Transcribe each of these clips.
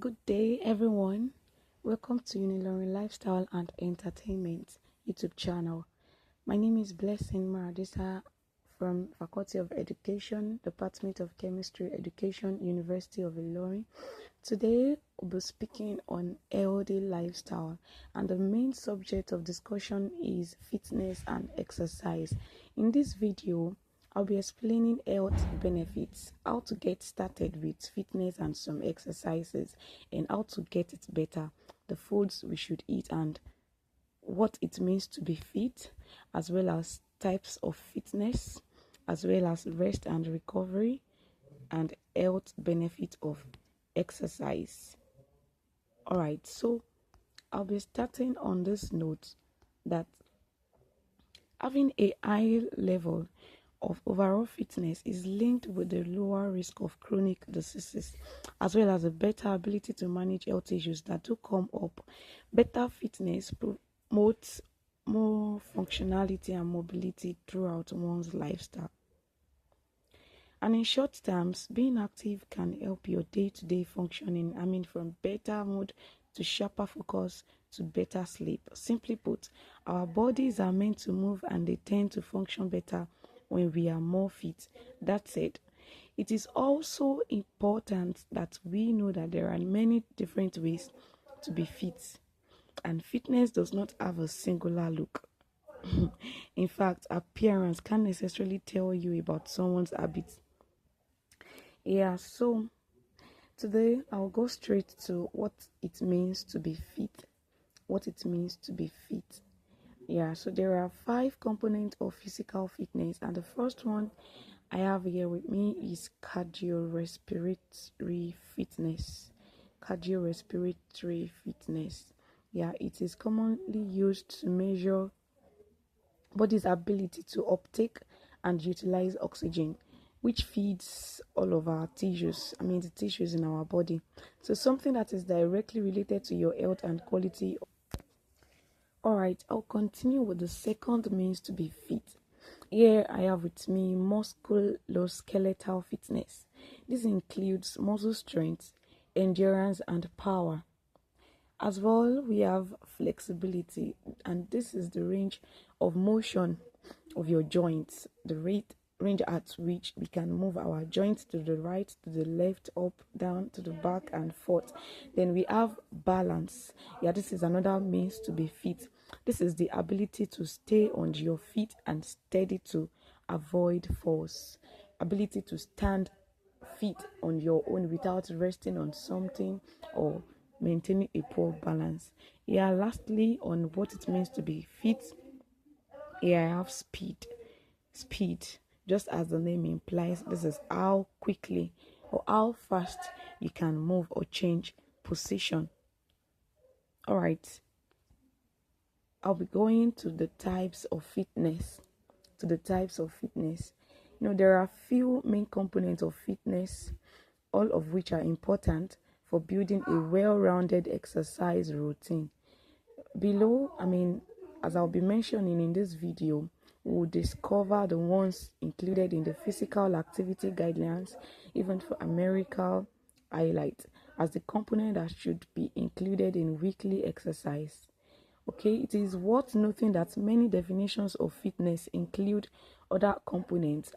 Good day, everyone. Welcome to Unilorin Lifestyle and Entertainment YouTube channel. My name is Blessing Maradisa from Faculty of Education, Department of Chemistry Education, University of Ilorin. Today, we'll be speaking on healthy lifestyle, and the main subject of discussion is fitness and exercise. In this video, I'll be explaining health benefits, how to get started with fitness and some exercises, and how to get it better, the foods we should eat, and what it means to be fit, as well as types of fitness, as well as rest and recovery, and health benefit of exercise. Alright, so I'll be starting on this note that having a high level of overall fitness is linked with the lower risk of chronic diseases, as well as a better ability to manage health issues that do come up. Better fitness promotes more functionality and mobility throughout one's lifestyle. And in short terms, being active can help your day-to-day functioning. From better mood to sharper focus to better sleep. Simply put, our bodies are meant to move and they tend to function better when we are more fit. That said, it is also important that we know that there are many different ways to be fit, and fitness does not have a singular look. In fact, appearance can't necessarily tell you about someone's habits. So today I'll go straight to what it means to be fit. So there are 5 components of physical fitness, and the first one I have here with me is cardiorespiratory fitness. It is commonly used to measure body's ability to uptake and utilize oxygen, which feeds all of our tissues, the tissues in our body. So something that is directly related to your health and quality. Alright, I'll continue with the second means to be fit. Here I have with me musculoskeletal fitness. This includes muscle strength, endurance, and power. As well, we have flexibility, and this is the range of motion of your joints, the range at which we can move our joints to the right, to the left, up, down, to the back, and forth. Then we have balance. This is another means to be fit. This is the ability to stay on your feet and steady to avoid falls. Ability to stand feet on your own without resting on something or maintaining a poor balance. Lastly, on what it means to be fit, I have speed. Just as the name implies, this is how quickly or how fast you can move or change position. Alright, I'll be going to the types of fitness. There are few main components of fitness, all of which are important for building a well-rounded exercise routine. Below, as I'll be mentioning in this video, we'll discover the ones included in the physical activity guidelines, even for America highlight, as the component that should be included in weekly exercise. It is worth noting that many definitions of fitness include other components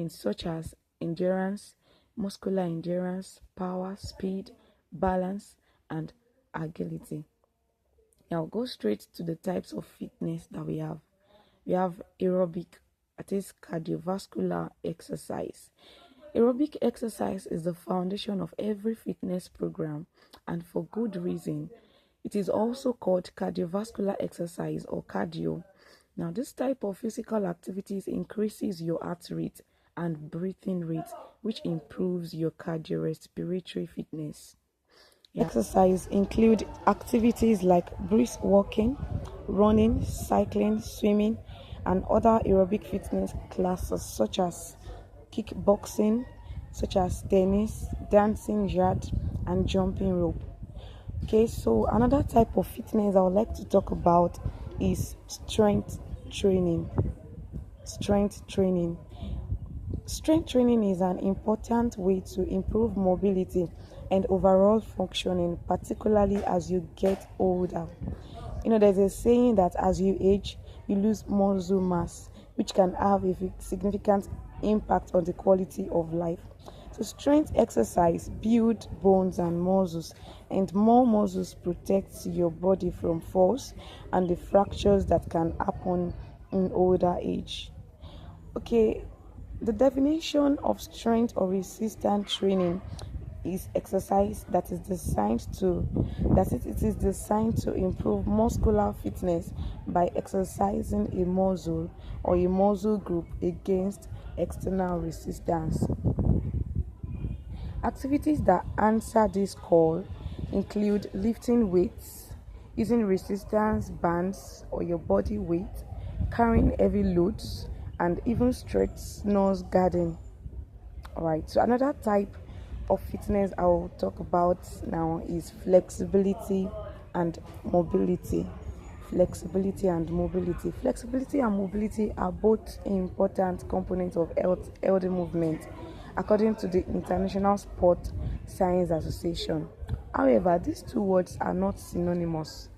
such as endurance, muscular endurance, power, speed, balance, and agility. Now, I'll go straight to the types of fitness that we have. We have aerobic, that is cardiovascular exercise. Aerobic exercise is the foundation of every fitness program, and for good reason. It is also called cardiovascular exercise or cardio. Now, this type of physical activities increases your heart rate and breathing rate, which improves your cardiorespiratory fitness. Exercise include activities like brisk walking, running, cycling, swimming, and other aerobic fitness classes such as kickboxing, such as tennis, dancing, yard, and jumping rope. So another type of fitness I would like to talk about is strength training. Strength training is an important way to improve mobility and overall functioning, particularly as you get older. There's a saying that as you age, you lose muscle mass, which can have a significant impact on the quality of life. So, strength exercise builds bones and muscles, and more muscles protects your body from falls and the fractures that can happen in older age. Okay, the definition of strength or resistance training is exercise it is designed to improve muscular fitness by exercising a muscle or a muscle group against external resistance. Activities that answer this call include lifting weights, using resistance bands or your body weight, carrying heavy loads, and even straight nose guarding. Alright, so another type of fitness I'll talk about now is flexibility and mobility. Flexibility and mobility. Flexibility and mobility are both important components of healthy movement, according to the International Sport Science Association. However, these two words are not synonymous.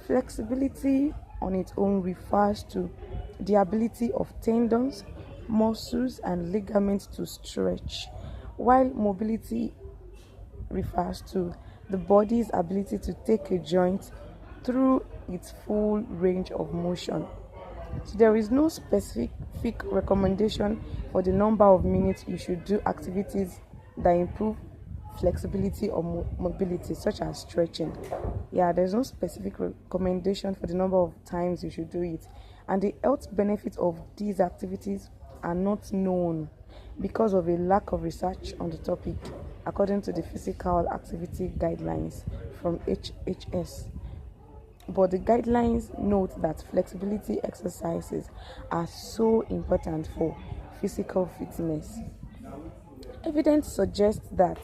Flexibility on its own refers to the ability of tendons, muscles, and ligaments to stretch, while mobility refers to the body's ability to take a joint through its full range of motion. So there is no specific recommendation for the number of minutes you should do activities that improve flexibility or mobility, such as stretching. There's no specific recommendation for the number of times you should do it, and the health benefits of these activities are not known because of a lack of research on the topic, according to the Physical Activity Guidelines from HHS. But the guidelines note that flexibility exercises are so important for physical fitness. Evidence suggests that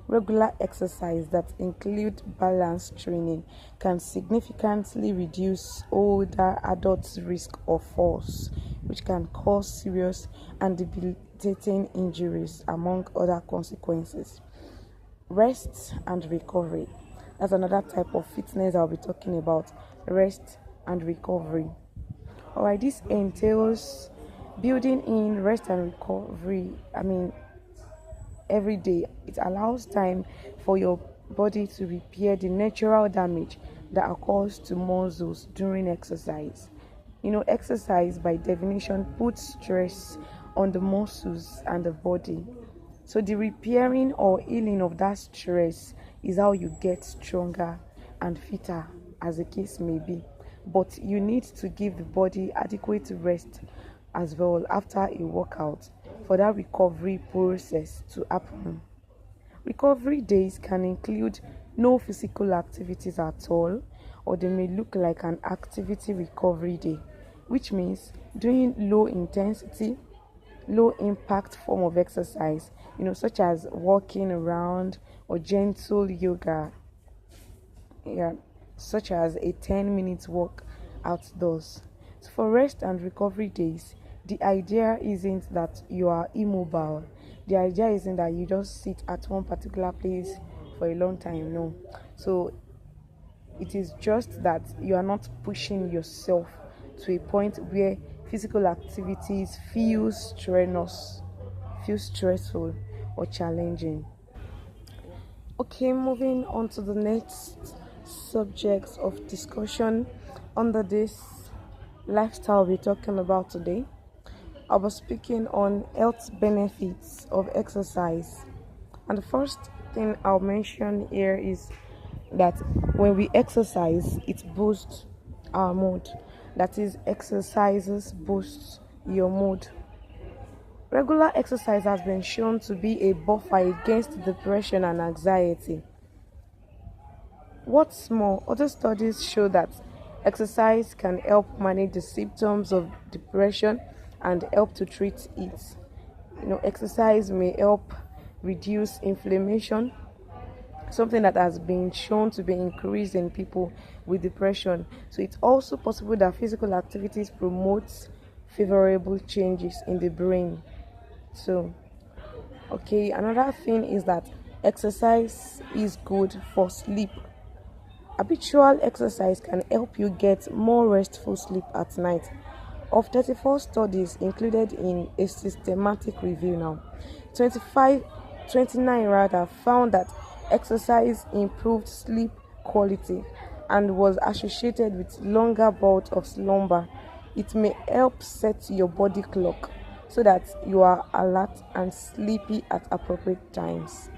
regular exercise that include balance training can significantly reduce older adults' risk of falls, which can cause serious and debilitating injuries, among other consequences. Rest and recovery. That's another type of fitness I'll be talking about. Rest and recovery. Alright, this entails building in rest and recovery. Every day, it allows time for your body to repair the natural damage that occurs to muscles during exercise. Exercise by definition puts stress on the muscles and the body. So the repairing or healing of that stress is how you get stronger and fitter, as the case may be. But you need to give the body adequate rest as well after a workout for that recovery process to happen. Recovery days can include no physical activities at all, or they may look like an activity recovery day, which means doing low intensity, low impact form of exercise, such as walking around or gentle yoga, such as a 10-minute walk outdoors. So for rest and recovery days, the idea isn't that you are immobile. The idea isn't that you just sit at one particular place for a long time. No. So it is just that you are not pushing yourself to a point where physical activities feel strenuous, feel stressful or challenging. Okay, moving on to the next subjects of discussion under this lifestyle we're talking about today. I was speaking on health benefits of exercise, and the first thing I'll mention here is that when we exercise, it boosts our mood. That is, exercises boost your mood. Regular exercise has been shown to be a buffer against depression and anxiety. What's more, other studies show that exercise can help manage the symptoms of depression and help to treat it. Exercise may help reduce inflammation, something that has been shown to be increased in people with depression. So it's also possible that physical activities promotes favorable changes in the brain. So, another thing is that exercise is good for sleep. Habitual exercise can help you get more restful sleep at night. Of 34 studies included in a systematic review now, 25, 29 rather found that exercise improved sleep quality and was associated with longer bouts of slumber. It may help set your body clock so that you are alert and sleepy at appropriate times.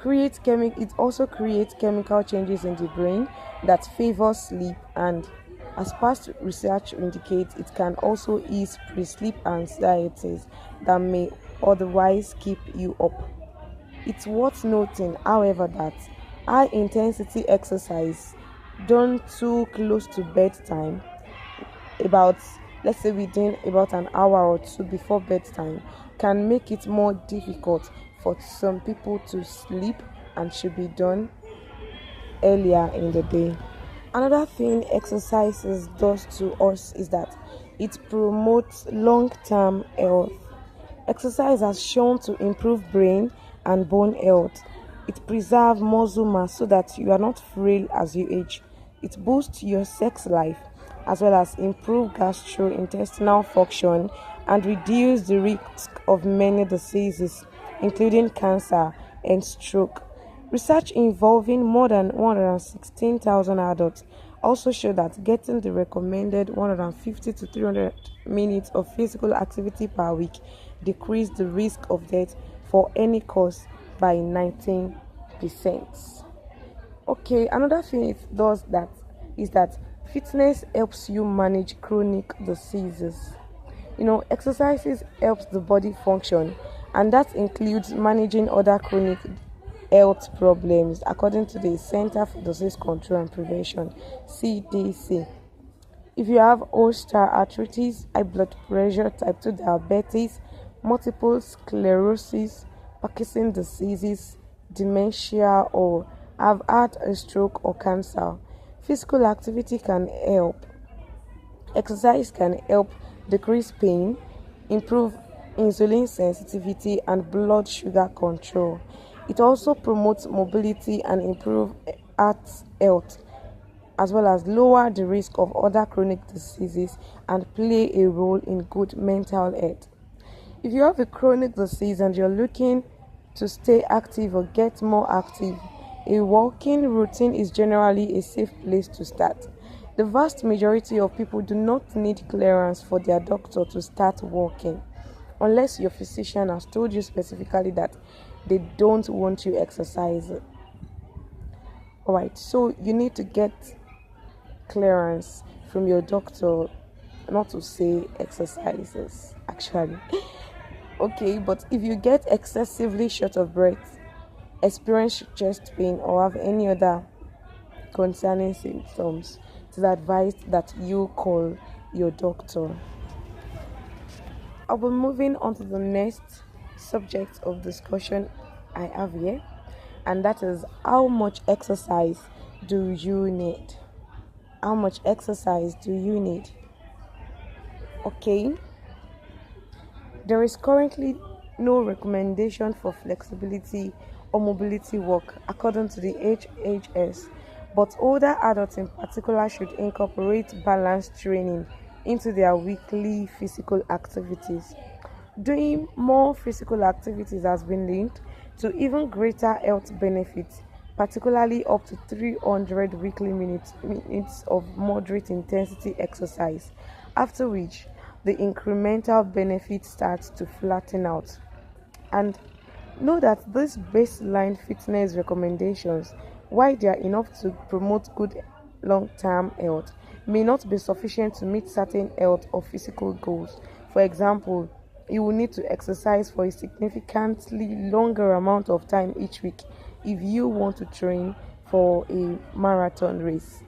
It also creates chemical changes in the brain that favor sleep, and as past research indicates, it can also ease pre-sleep anxieties that may otherwise keep you up. It's worth noting, however, that high intensity exercise done too close to bedtime, about, let's say, within about an hour or two before bedtime, can make it more difficult for some people to sleep and should be done earlier in the day. Another thing exercises does to us is that it promotes long-term health. Exercise has shown to improve brain and bone health. It preserves muscle mass so that you are not frail as you age. It boosts your sex life as well as improve gastrointestinal function and reduce the risk of many diseases, including cancer and stroke. Research involving more than 116,000 adults also showed that getting the recommended 150 to 300 minutes of physical activity per week decreased the risk of death for any cause by 19%. Okay, another thing it does that is that fitness helps you manage chronic diseases. Exercises helps the body function, and that includes managing other chronic health problems, according to the Center for Disease Control and Prevention (CDC). If you have osteoarthritis, high blood pressure, type 2 diabetes, multiple sclerosis, Parkinson's diseases, dementia, or have had a stroke or cancer, physical activity can help. Exercise can help decrease pain, improve insulin sensitivity, and blood sugar control. It also promotes mobility and improve heart health, as well as lower the risk of other chronic diseases and play a role in good mental health. If you have a chronic disease and you're looking to stay active or get more active, a walking routine is generally a safe place to start. The vast majority of people do not need clearance for their doctor to start walking, unless your physician has told you specifically that they don't want you exercising. Alright, so you need to get clearance from your doctor not to say exercises, actually. Okay, but if you get excessively short of breath, experience chest pain, or have any other concerning symptoms, it is advised that you call your doctor. I'll be moving on to the next subject of discussion I have here, and that is, how much exercise do you need? How much exercise do you need? Okay, there is currently no recommendation for flexibility or mobility work according to the HHS, but older adults in particular should incorporate balanced training into their weekly physical activities. Doing more physical activities has been linked to even greater health benefits, particularly up to 300 weekly minutes of moderate intensity exercise, after which the incremental benefit starts to flatten out. And know that these baseline fitness recommendations, while they are enough to promote good long-term health, may not be sufficient to meet certain health or physical goals. For example, you will need to exercise for a significantly longer amount of time each week if you want to train for a marathon race.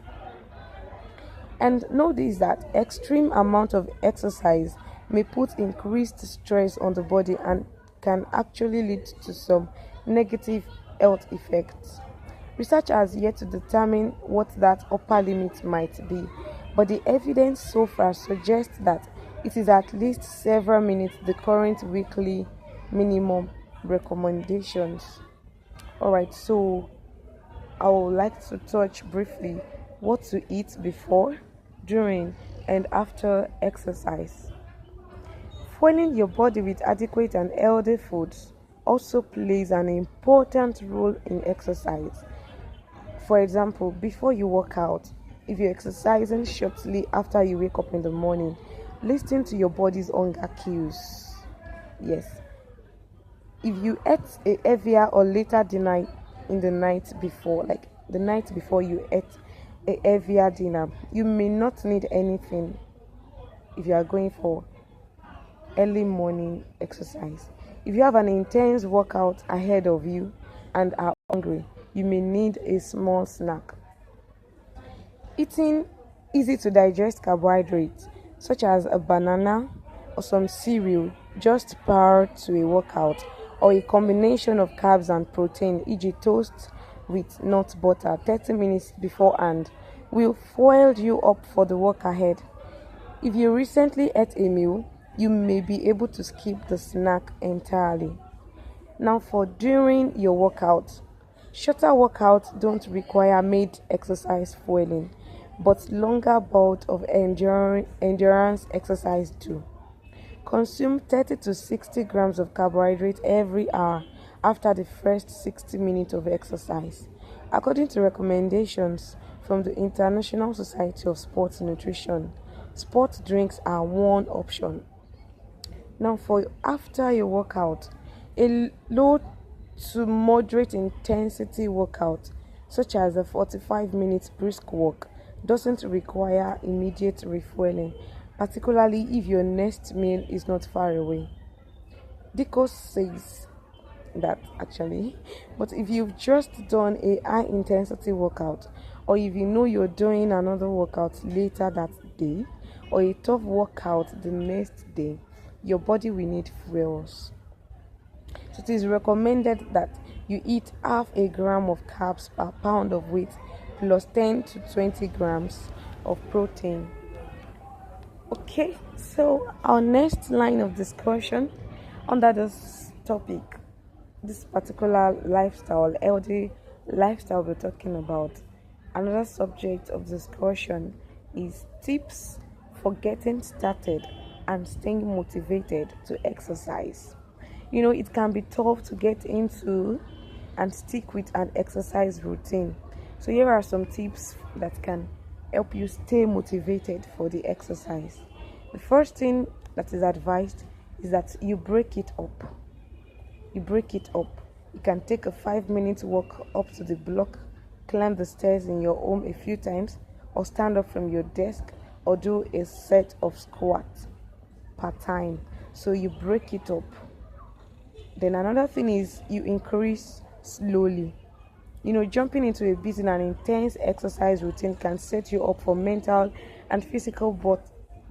And know this, that extreme amount of exercise may put increased stress on the body and can actually lead to some negative health effects. Research has yet to determine what that upper limit might be, but the evidence so far suggests that it is at least several minutes the current weekly minimum recommendations. All right, so I would like to touch briefly what to eat before, during, and after exercise. Fueling your body with adequate and healthy foods also plays an important role in exercise. For example, before you work out, if you're exercising shortly after you wake up in the morning, listen to your body's hunger cues. Yes, if you ate a heavier or later dinner in the night before, like the night before you ate a heavier dinner, you may not need anything if you are going for early morning exercise. If you have an intense workout ahead of you and are hungry, you may need a small snack. Eating easy to digest carbohydrates such as a banana or some cereal just prior to a workout, or a combination of carbs and protein, e.g., toast with nut butter 30 minutes beforehand, will fuel you up for the work ahead. If you recently ate a meal, you may be able to skip the snack entirely. Now, for during your workout, shorter workouts don't require main exercise fueling, but longer bouts of endurance exercise do. Consume 30 to 60 grams of carbohydrate every hour after the first 60 minutes of exercise, according to recommendations from the International Society of Sports Nutrition. Sports drinks are one option. Now, for after your workout, a low to moderate intensity workout, such as a 45 minutes brisk walk, doesn't require immediate refueling, particularly if your next meal is not far away. Dico says that actually, but if you've just done a high intensity workout, or if you know you're doing another workout later that day, or a tough workout the next day, your body will need fuels. So it is recommended that you eat half a gram of carbs per pound of weight plus 10 to 20 grams of protein. Okay, so our next line of discussion under this topic, this particular lifestyle, healthy lifestyle we're talking about, another subject of discussion is tips for getting started and staying motivated to exercise. It can be tough to get into and stick with an exercise routine. So, here are some tips that can help you stay motivated for the exercise. The first thing that is advised is that you break it up. You break it up. You can take a 5-minute walk up to the block, climb the stairs in your home a few times, or stand up from your desk, or do a set of squats per time. So you break it up. Then another thing is you increase slowly. Jumping into a busy and intense exercise routine can set you up for mental and physical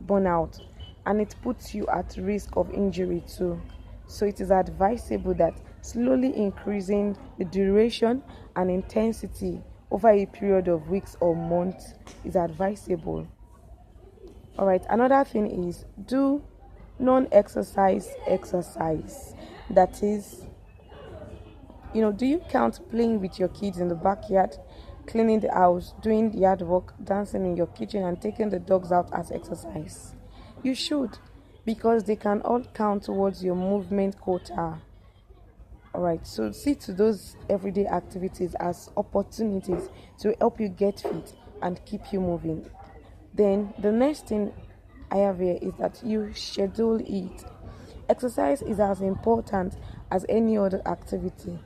burnout, and it puts you at risk of injury too. So it is advisable that slowly increasing the duration and intensity over a period of weeks or months is advisable. Alright, another thing is do non-exercise exercise. That is, do you count playing with your kids in the backyard, cleaning the house, doing yard work, dancing in your kitchen, and taking the dogs out as exercise? You should, because they can all count towards your movement quota. Alright, so see to those everyday activities as opportunities to help you get fit and keep you moving. Then the next thing I have here is that you schedule it. Exercise is as important as any other activity.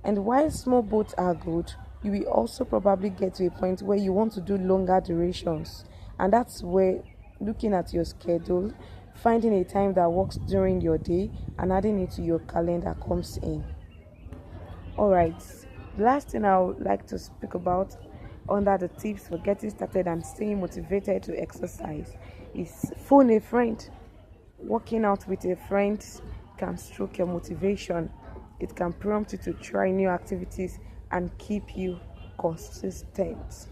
And while small boats are good, you will also probably get to a point where you want to do longer durations. And that's where looking at your schedule, finding a time that works during your day, and adding it to your calendar comes in. Alright, the last thing I would like to speak about under the tips for getting started and staying motivated to exercise is phone a friend. Working out with a friend can stroke your motivation. It can prompt you to try new activities and keep you consistent.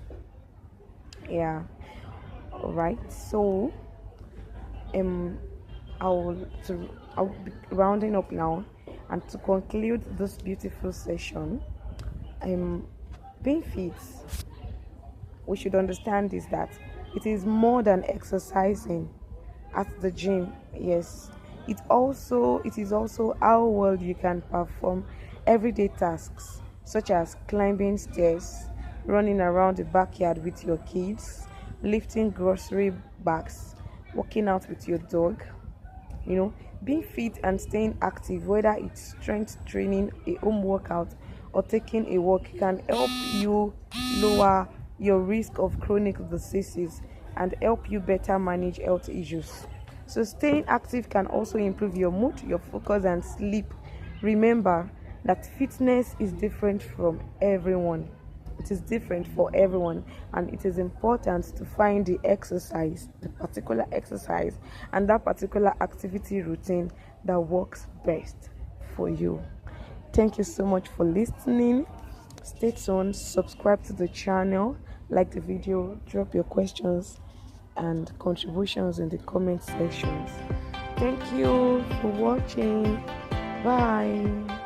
Yeah. Alright, so I'll be rounding up now. And to conclude this beautiful session, being fit, we should understand is that it is more than exercising at the gym. Yes, it is also how well you can perform everyday tasks such as climbing stairs, running around the backyard with your kids, lifting grocery bags, working out with your dog. Being fit and staying active, whether it's strength training, a home workout, or taking a walk, can help you lower your risk of chronic diseases and help you better manage health issues. So staying active can also improve your mood, your focus, and sleep. Remember that fitness is different from everyone. It is different for everyone, and it is important to find the particular exercise and that particular activity routine that works best for you. Thank you so much for listening. Stay tuned, subscribe to the channel, like the video, drop your questions and contributions in the comment sections. Thank you for watching. Bye.